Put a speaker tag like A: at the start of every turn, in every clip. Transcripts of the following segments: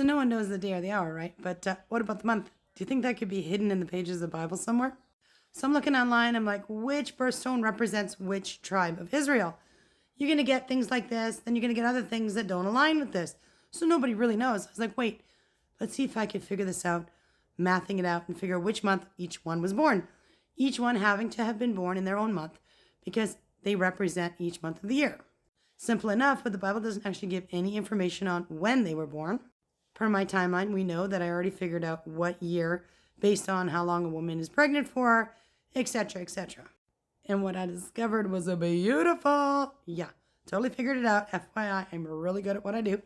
A: So no one knows the day or the hour, right? But what about the month? Do you think that could be hidden in the pages of the Bible somewhere? So I'm looking online. I'm like, which birthstone represents which tribe of Israel? You're going to get things like this. Then you're going to get other things that don't align with this. So nobody really knows. I was like, wait, let's see if I can figure this out, mathing it out and figure which month each one was born. Each one having to have been born in their own month because they represent each month of the year. Simple enough, but the Bible doesn't actually give any information on when they were born. Per my timeline, we know that I already figured out what year based on how long a woman is pregnant for, etc., etc. And what I discovered was a beautiful, totally figured it out. FYI, I'm really good at what I do.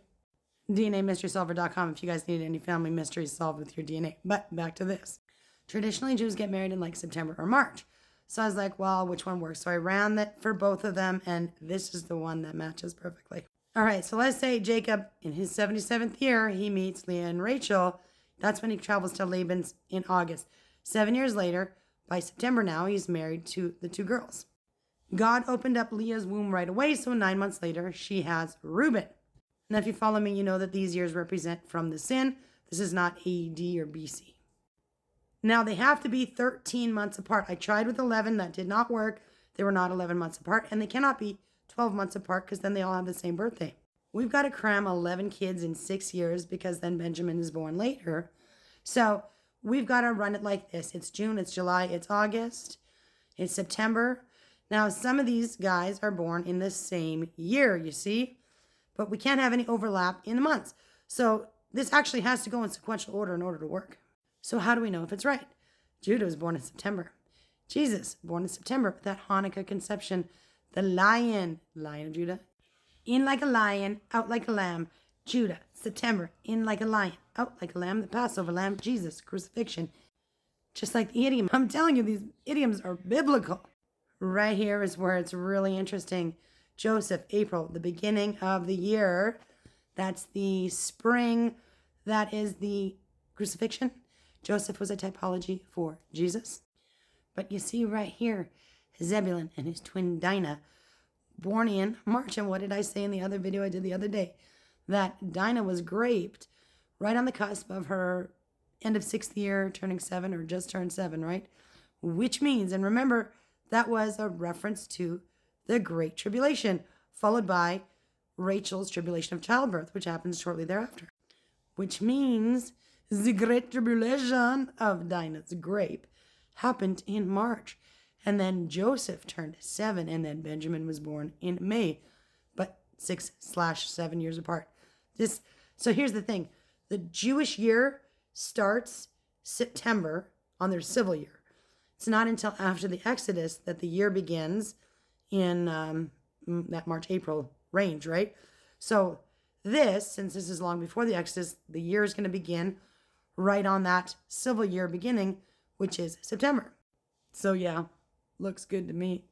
A: DNAMysterySolver.com if you guys need any family mysteries solved with your DNA. But back to this. Traditionally, Jews get married in like September or March. So I was like, well, which one works? So I ran that for both of them, and this is the one that matches perfectly. All right, so let's say Jacob, in his 77th year, he meets Leah and Rachel. That's when he travels to Laban's in August. 7 years later, by September now, he's married to the two girls. God opened up Leah's womb right away, so 9 months later, she has Reuben. Now, if you follow me, you know that these years represent from the sin. This is not AD or BC. Now, they have to be 13 months apart. I tried with 11. That did not work. They were not 11 months apart. And they cannot be 12 months apart because then they all have the same birthday. We've got to cram 11 kids in 6 years because then Benjamin is born later. So we've got to run it like this. It's June, it's July, it's August, it's September. Now, some of these guys are born in the same year, you see. But we can't have any overlap in the months. So this actually has to go in sequential order in order to work. So how do we know if it's right? Judah was born in September. Jesus, born in September, with that Hanukkah conception. The Lion of Judah. In like a lion, out like a lamb. Judah, September, in like a lion, out like a lamb. The Passover lamb, Jesus, crucifixion. Just like the idiom. I'm telling you, these idioms are biblical. Right here is where it's really interesting. Joseph, April, the beginning of the year. That's the spring. That is the crucifixion. Joseph was a typology for Jesus. But you see right here, Zebulun and his twin Dinah, born in March. And what did I say in the other video I did the other day? That Dinah was graped right on the cusp of her end of 6th year, turning 7 or just turned 7, right? Which means, and remember, that was a reference to the Great Tribulation, followed by Rachel's tribulation of childbirth, which happens shortly thereafter. Which means the Great Tribulation of Dinah's grape happened in March. And then Joseph turned 7, and then Benjamin was born in May, but 6/7 years apart. So here's the thing. The Jewish year starts September on their civil year. It's not until after the Exodus that the year begins in that March-April range, right? So since this is long before the Exodus, the year is going to begin right on that civil year beginning, which is September. So yeah, looks good to me.